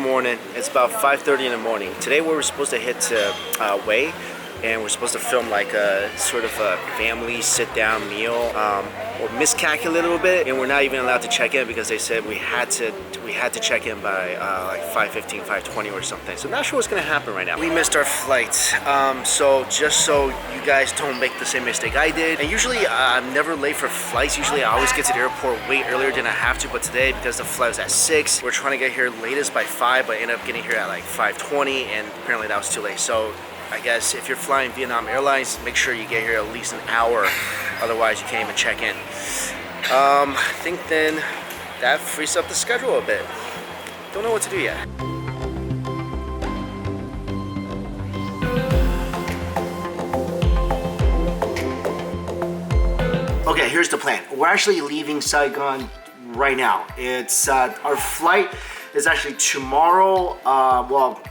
morning. It's about 5:30 in the morning. Today we were supposed to hit to Wei, and we're supposed to film like a sort of a family sit-down meal. Or miscalculate a little bit, and we're not even allowed to check in because they said we had to check in by like 5:15, 5:20 or something. So not sure what's gonna happen right now. We missed our flight. So just so you guys don't make the same mistake I did. And usually I'm never late for flights. Usually I always get to the airport way earlier than I have to, but today because the flight was at 6, we're trying to get here latest by 5, but ended up getting here at like 5:20, and apparently that was too late. So I guess if you're flying Vietnam Airlines, make sure you get here at least an hour. Otherwise, you can't even check in. I think then that frees up the schedule a bit. Don't know what to do yet. Okay, here's the plan. We're actually leaving Saigon right now. It's our flight is actually tomorrow. Well,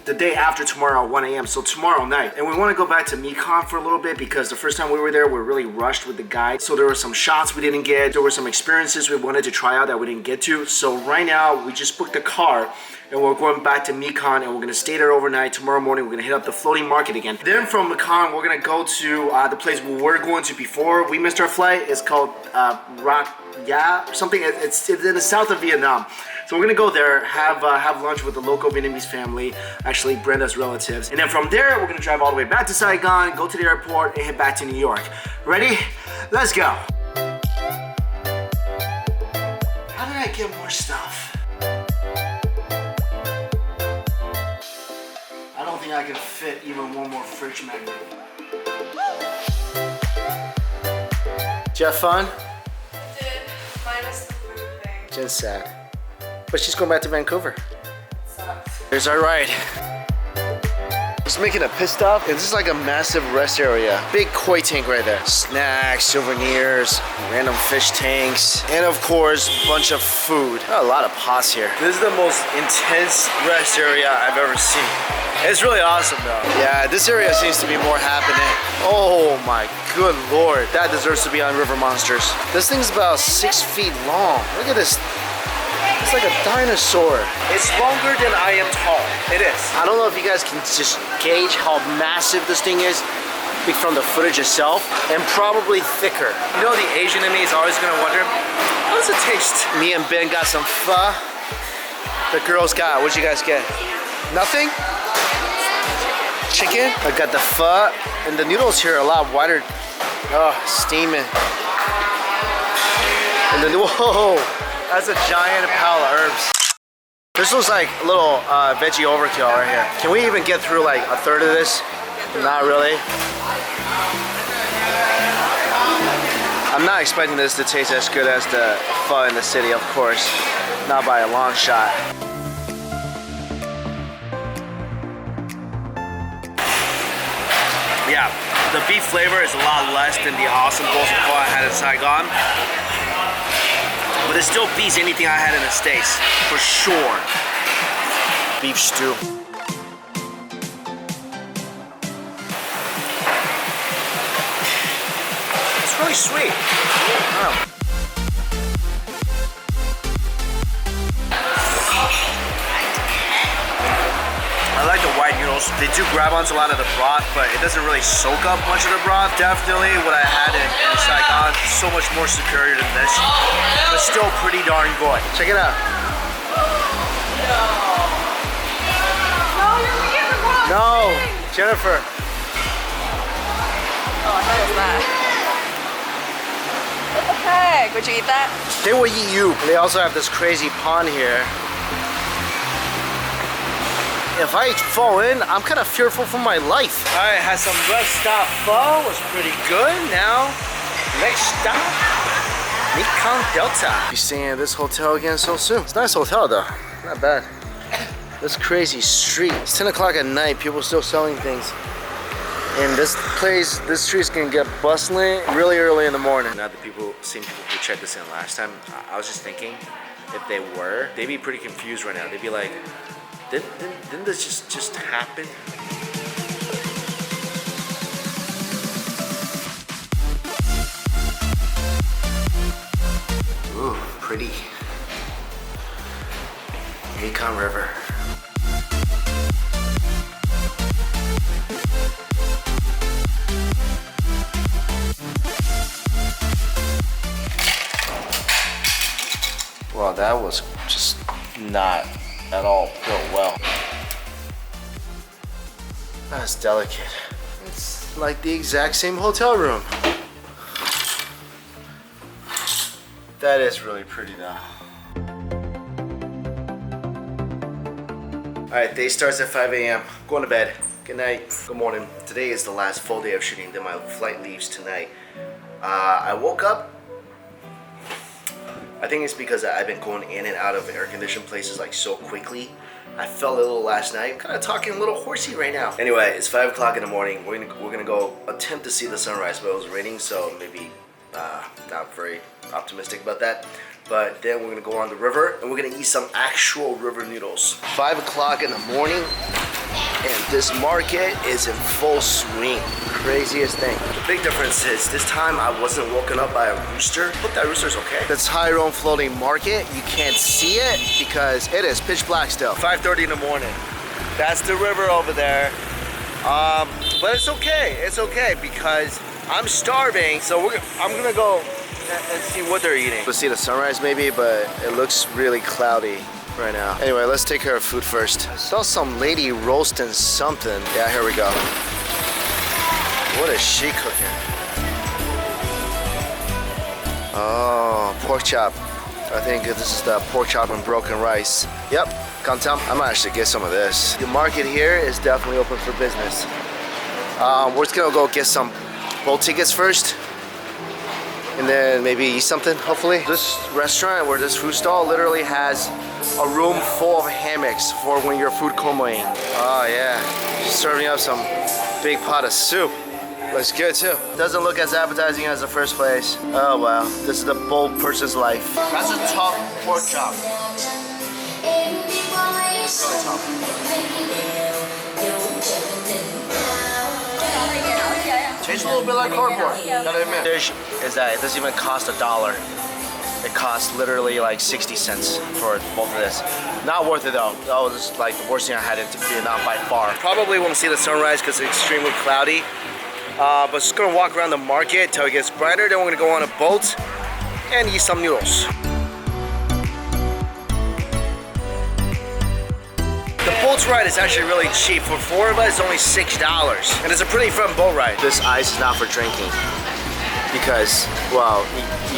the day after tomorrow at 1 a.m. so tomorrow night. And we want to go back to Mekong for a little bit because the first time we were there, we were really rushed with the guide. So there were some shots we didn't get. There were some experiences we wanted to try out that we didn't get to. So right now, we just booked a car and we're going back to Mekong and we're gonna stay there overnight. Tomorrow morning, we're gonna hit up the floating market again. Then from Mekong, we're gonna go to the place we were going to before we missed our flight. It's called Roc Ya or something. It's in the south of Vietnam. So we're gonna go there, have lunch with the local Vietnamese family, actually Brenda's relatives. And then from there, we're gonna drive all the way back to Saigon, go to the airport, and head back to New York. Ready? Let's go. How did I get more stuff? I don't think I can fit even one more fridge magnet. Did you have fun? I did, minus the food thing. Jen's sad. But she's going back to Vancouver. Sucks. Here's our ride. Just making a pit stop. And this is like a massive rest area. Big koi tank right there. Snacks, souvenirs, random fish tanks, and of course, a bunch of food. A lot of pots here. This is the most intense rest area I've ever seen. It's really awesome though. Yeah, this area seems to be more happening. Oh my good lord. That deserves to be on River Monsters. This thing's about 6 feet long. Look at this. It's like a dinosaur. It's longer than I am tall. It is. I don't know if you guys can just gauge how massive this thing is from the footage itself, and probably thicker. You know, the Asian in me is always gonna wonder, how does it taste? Me and Ben got some pho. The girls got, what'd you guys get? Nothing? Chicken? I got the pho, and the noodles here are a lot wider. Oh, steaming. And then, whoa. That's a giant pile of herbs. This looks like a little veggie overkill right here. Can we even get through like a third of this? Not really. I'm not expecting this to taste as good as the pho in the city, of course. Not by a long shot. Yeah, the beef flavor is a lot less than the awesome bowls of pho I had in Saigon. But it still beats anything I had in the States, for sure. Beef stew. It's really sweet. Wow. I like the white noodles. They do grab onto a lot of the broth, but it doesn't really soak up much of the broth. Definitely what I had in Saigon, so much more superior than this, but still pretty darn good. Check it out. No, Jennifer. Oh, I thought it was that. What the heck? Would you eat that? They will eat you. They also have this crazy pond here. If I fall in, I'm kind of fearful for my life. All right, had some rest stop pho, was pretty good. Now, next stop, Mekong Delta. Be staying at this hotel again so soon. It's a nice hotel though, not bad. This crazy street. It's 10 o'clock at night, people still selling things. And this place, this street's gonna get bustling really early in the morning. Not the same people who checked this in last time. I was just thinking, if they were, they'd be pretty confused right now. They'd be like, didn't this just happen? Ooh, pretty. Mekong River. Well, that was just not at all built well. That's delicate. It's like the exact same hotel room. That is really pretty though. Alright, day starts at 5 a.m. Going to bed. Good night. Good morning. Today is the last full day of shooting, then my flight leaves tonight. I woke up. I think it's because I've been going in and out of air-conditioned places like so quickly. I fell a little last night. I'm kind of talking a little horsey right now. Anyway, it's 5 o'clock in the morning. We're gonna go attempt to see the sunrise, but it was raining, so maybe not very optimistic about that. But then we're gonna go on the river and we're gonna eat some actual river noodles. 5 o'clock in the morning, and this market is in full swing. Craziest thing. The big difference is this time I wasn't woken up by a rooster. Hope that rooster's okay. This Tyrone floating market, you can't see it because it is pitch black still. 5:30 in the morning. That's the river over there. But it's okay. It's okay because I'm starving. So I'm gonna go and see what they're eating. Let's see the sunrise maybe, but it looks really cloudy right now. Anyway, let's take care of food first. I saw some lady roasting something. Yeah, here we go. What is she cooking? Oh, pork chop. I think this is the pork chop and broken rice. Yep, kantam. I might actually get some of this. The market here is definitely open for business. We're just gonna go get some boat tickets first, and then maybe eat something, hopefully. This restaurant or this food stall literally has a room full of hammocks for when you're food comoing. Oh yeah, serving up some big pot of soup. Looks good too. Doesn't look as appetizing as the first place. Oh wow, this is the bold person's life. That's a tough pork chop. Really tough. Tastes a little bit like cardboard, gotta admit. Dish is that it doesn't even cost $1. It costs literally like 60 cents for both of this. Not worth it though. That was like the worst thing I had in Vietnam by far. Probably won't see the sunrise because it's extremely cloudy. But just gonna walk around the market until it gets brighter. Then we're gonna go on a boat and eat some noodles. The boat ride is actually really cheap. For 4 of us, it's only $6. And it's a pretty fun boat ride. This ice is not for drinking because, well,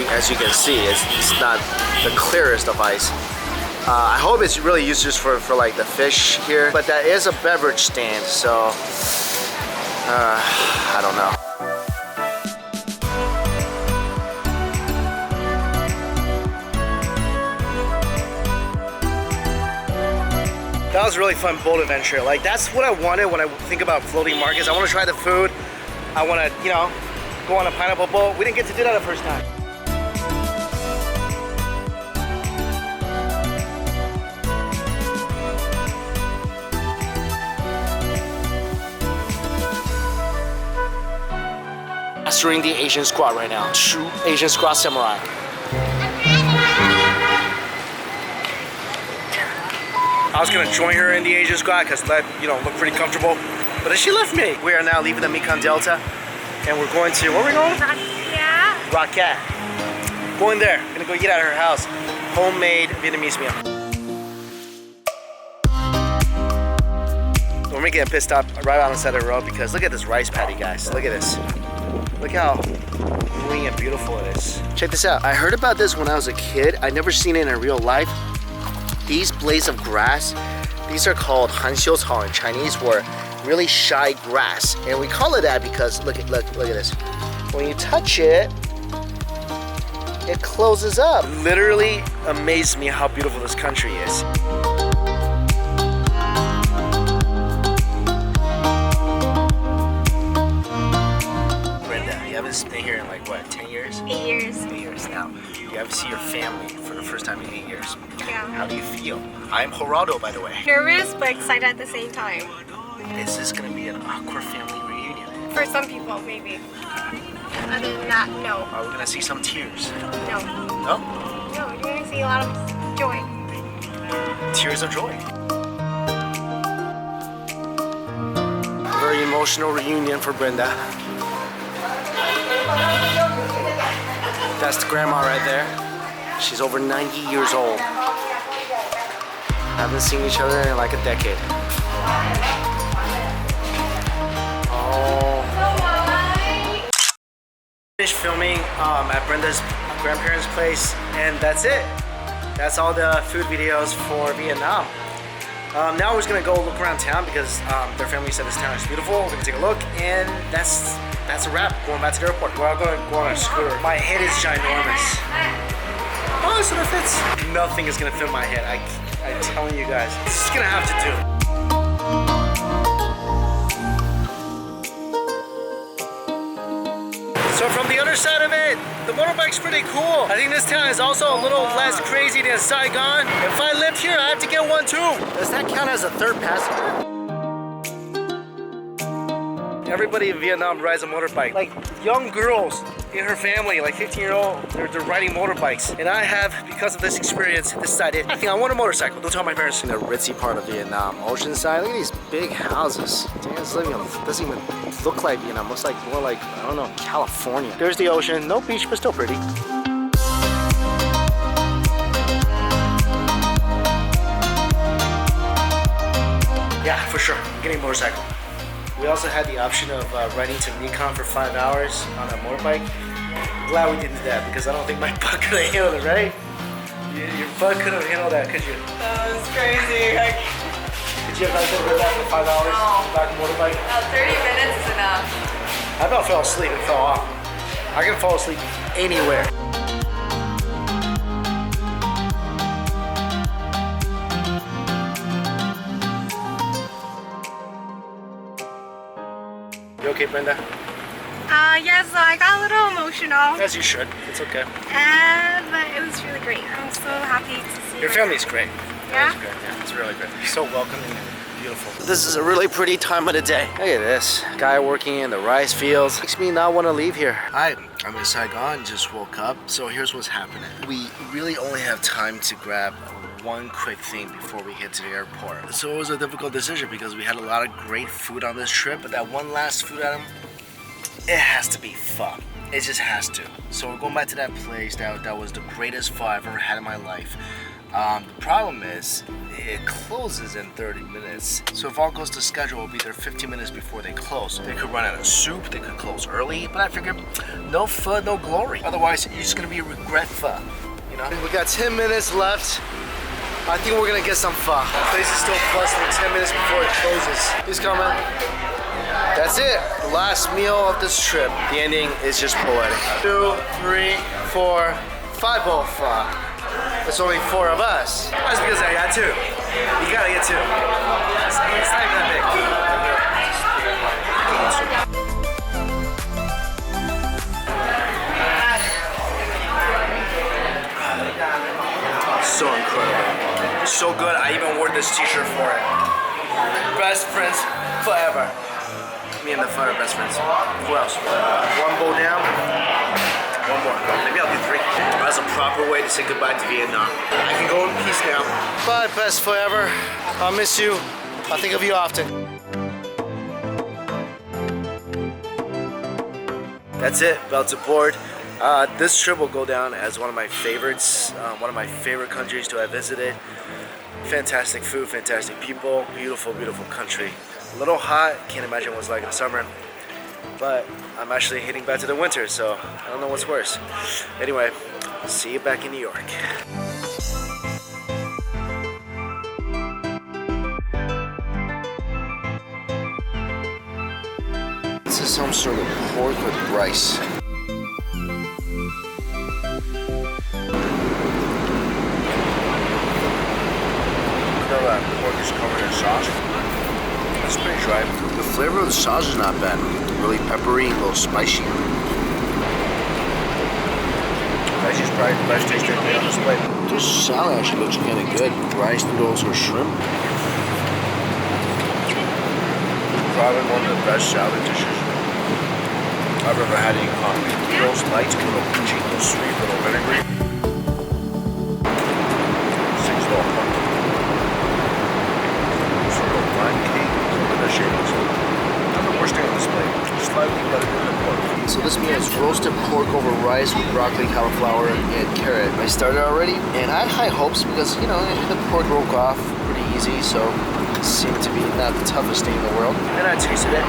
as you can see, it's not the clearest of ice. I hope it's really used just for like the fish here. But that is a beverage stand, so I don't know. That was a really fun boat adventure. Like, that's what I wanted when I think about floating markets. I want to try the food. I want to, you know, go on a pineapple boat. We didn't get to do that the first time. Mastering the Asian squat right now. True Asian squat samurai. I was gonna join her in the Asian squat because that, you know, looked pretty comfortable, but then she left me. We are now leaving the Mekong Delta, and we're going to, where are we going? Rocket. Going there. Gonna go eat at her house. Homemade Vietnamese meal. We're getting pissed off right on the side of the road because look at this rice paddy, guys. Look at this. Look how green and beautiful it is. Check this out. I heard about this when I was a kid. I never seen it in real life. These blades of grass, these are called hanxiucao in Chinese, or really shy grass. And we call it that because look at this. When you touch it, it closes up. Literally amazed me how beautiful this country is. Been here in like what, 10 years? 8 years. 8 years now. You have to see your family for the first time in 8 years. Yeah. How do you feel? I'm Geraldo, by the way. Nervous but excited at the same time. Is this gonna be an awkward family reunion? For some people, maybe. Other than that, no. Are we gonna see some tears? No. No? No, you're gonna see a lot of joy. tears of joy. Very emotional reunion for Brenda. That's the grandma right there. She's over 90 years old. Haven't seen each other in like a decade. Oh. Finished filming at Brenda's grandparents' place, and that's it. That's all the food videos for Vietnam. Now we're just gonna go look around town because their family said this town is beautiful. We're gonna take a look, and that's a wrap. Going back to the airport. We're all going to go on a scooter. My head is ginormous. Oh, so if it's nothing is gonna fit my head. I'm telling you guys, it's just gonna have to do. So from the other side of it, the motorbike's pretty cool. I think this town is also a little less crazy than Saigon. If I lived here, I have to get one too. Does that count as a third passenger? Everybody in Vietnam rides a motorbike. Like young girls in her family, like 15-year-old, they're riding motorbikes. And I have, because of this experience, decided I think I want a motorcycle. Don't tell my parents. In the ritzy part of Vietnam, Oceanside, look at these big houses. It doesn't even look like Vietnam. Looks like more like, I don't know, California. There's the ocean. No beach, but still pretty. Yeah, for sure. I'm getting a motorcycle. We also had the option of riding to Mekong for 5 hours on a motorbike. Glad we didn't do that because I don't think my butt could have handled it, right? Your butt could have handled that, could you? That was crazy. Could you have done that for 5 hours? Back on motorbike? 30 minutes is enough. I about fell asleep and fell off. I can fall asleep anywhere. You okay, Brenda? Yes, so I got a little emotional. As you should. It's okay. But it was really great. I'm so happy to see Your family's great. Yeah? It's great. Yeah, it's really great. So welcoming and beautiful. This is a really pretty time of the day. Look at this. Guy working in the rice fields. Makes me not want to leave here. Hi, I'm in Saigon. Just woke up. So here's what's happening. We really only have time to grab one quick thing before we get to the airport. So it was a difficult decision because we had a lot of great food on this trip, but that one last food item, it has to be pho. It just has to. So we're going back to that place that was the greatest pho I've ever had in my life. The problem is, it closes in 30 minutes. So if all goes to schedule, we'll be there 15 minutes before they close. They could run out of soup, they could close early, but I figured, no pho, no glory. Otherwise, it's just gonna be a regret pho, you know? We got 10 minutes left. I think we're gonna get some pho. The place is still bustling 10 minutes before it closes. He's coming. That's it. The last meal of this trip. The ending is just poetic. 2, 3, 4, 5 bowl pho. There's only 4 of us. That's because I got 2. You gotta get 2. It's not even that big. So incredible. So good, I even wore this t-shirt for it. Best friends forever. Me and the fun are best friends. Who else? 1 bowl down. 1 more. Maybe I'll do 3. That's a proper way to say goodbye to Vietnam. I can go in peace now. Bye, best forever. I'll miss you. I'll think of you often. That's it. Belts aboard. This trip will go down as one of my favorites, one of my favorite countries to have visited. Fantastic food, fantastic people, beautiful, beautiful country. A little hot, can't imagine what it's like in the summer, but I'm actually heading back to the winter, so I don't know what's worse. Anyway, see you back in New York. This is some sort of pork with rice. Pork is covered in sauce. It's pretty dry. The flavor of the sauce is not bad. Really peppery and a little spicy. Rice is probably the best taste on this plate. This salad actually looks kind of good. Rice noodles or shrimp. Probably one of the best salad dishes I've ever had in economy. Noodles light, a little punchy, a little sweet, a little vinegary. 6 little pumpkin. hardly better than the pork. So this meal is roasted pork over rice with broccoli, cauliflower, and carrot. I started already, and I had high hopes because, you know, the pork broke off pretty easy, so it seemed to be not the toughest thing in the world. And I tasted it.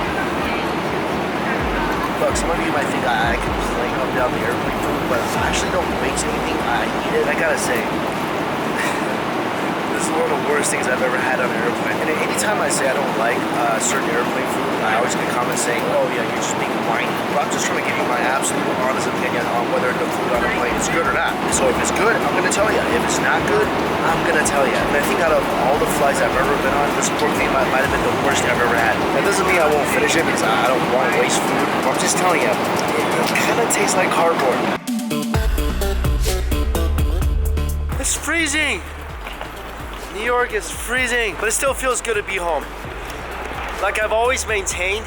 Look, some of you might think I complain about the airplane food, but I actually don't waste anything. I eat it. I gotta say, this is one of the worst things I've ever had on an airplane. And anytime I say I don't like certain airplane food, I always get comments saying, oh yeah, you're just being whiny. But I'm just trying to give you my absolute honest opinion on whether the food on a plane is good or not. So if it's good, I'm gonna tell you. If it's not good, I'm gonna tell you. And I think out of all the flights I've ever been on, this pork thing might have been the worst I've ever had. That doesn't mean I won't finish it because I don't want to waste food. I'm just telling you, it kind of tastes like cardboard. It's freezing. New York is freezing, but it still feels good to be home. Like I've always maintained,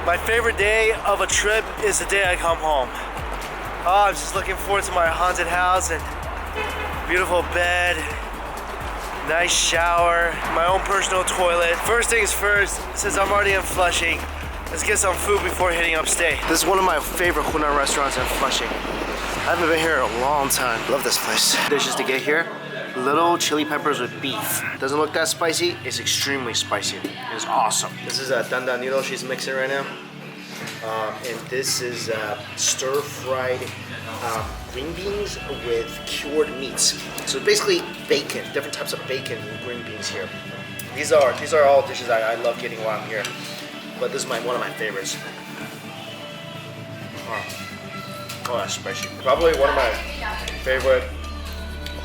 my favorite day of a trip is the day I come home. Oh, I'm just looking forward to my haunted house and beautiful bed, nice shower, my own personal toilet. First things first, since I'm already in Flushing, let's get some food before hitting upstate. This is one of my favorite Hunan restaurants in Flushing. I haven't been here in a long time. Love this place. Dishes to get here. Little chili peppers with beef. Doesn't look that spicy. It's extremely spicy. It's awesome. This is a dandan noodle she's mixing right now. And this is stir-fried green beans with cured meats. So basically bacon, different types of bacon and green beans here. These are all dishes I love getting while I'm here. But this is one of my favorites. Oh, that's spicy. Probably one of my favorite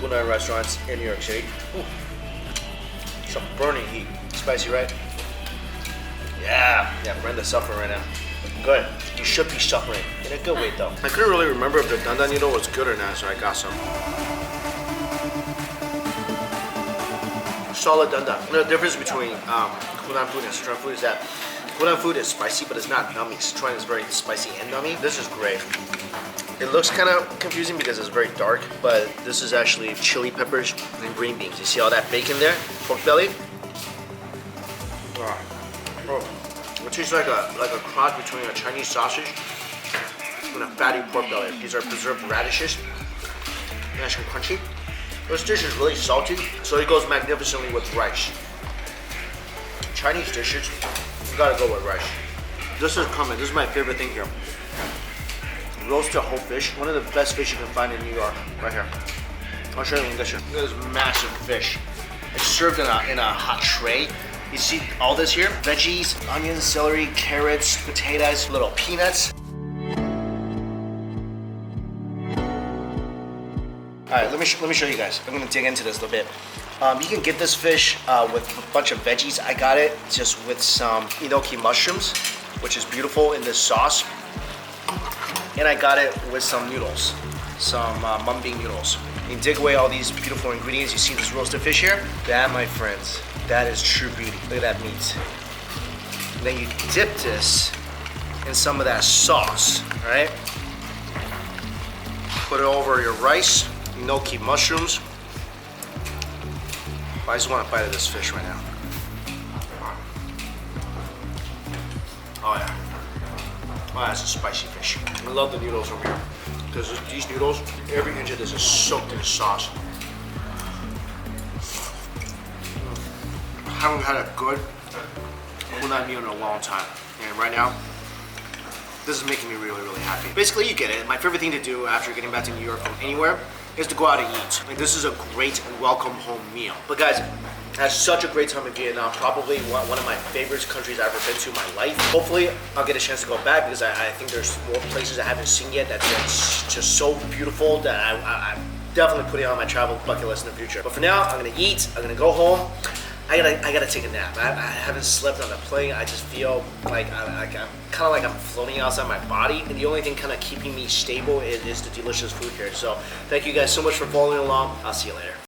Hunan restaurants in New York City. Ooh. Some burning heat. Spicy, right? Yeah, Brenda's suffering right now. Good. You should be suffering. In a good way, though. I couldn't really remember if the dandan noodle was good or not, so I got some. Solid dandan. The difference between Hunan food and Sichuan food is that Hunan food is spicy, but it's not nummy. Sichuan is very spicy and nummy. This is great. It looks kind of confusing because it's very dark, but this is actually chili peppers and green beans. You see all that bacon there? Pork belly? Oh. It tastes like a cross between a Chinese sausage and a fatty pork belly. These are preserved radishes. Nice and crunchy. This dish is really salty, so it goes magnificently with rice. Chinese dishes, you gotta go with rice. This is coming. This is my favorite thing here. Roasted whole fish, one of the best fish you can find in New York, right here. I'll show you in this. Look at this massive fish. It's served in a hot tray. You see all this here? Veggies, onions, celery, carrots, potatoes, little peanuts. All right, let me show you guys. I'm gonna dig into this a little bit. You can get this fish with a bunch of veggies. I got it just with some enoki mushrooms, which is beautiful in this sauce. And I got it with some noodles, some mung-bean noodles. You dig away all these beautiful ingredients. You see this roasted fish here? That, my friends, that is true beauty. Look at that meat. And then you dip this in some of that sauce, all right? Put it over your rice, enoki mushrooms. I just want a bite of this fish right now. Oh yeah. Oh, that's a spicy fish. I love the noodles over here. Because these noodles, every inch of this is soaked in sauce. I haven't had a good Hunan meal in a long time. And right now, this is making me really, really happy. Basically, you get it. My favorite thing to do after getting back to New York from anywhere is to go out and eat. Like, this is a great and welcome home meal. But guys, I had such a great time in Vietnam. Probably one of my favorite countries I've ever been to in my life. Hopefully, I'll get a chance to go back because I think there's more places I haven't seen yet that's just so beautiful that I'm definitely putting on my travel bucket list in the future. But for now, I'm gonna eat, I'm gonna go home. I gotta take a nap. I haven't slept on the plane. I just feel like I'm kind of like I'm floating outside my body. And the only thing kind of keeping me stable is the delicious food here. So thank you guys so much for following along. I'll see you later.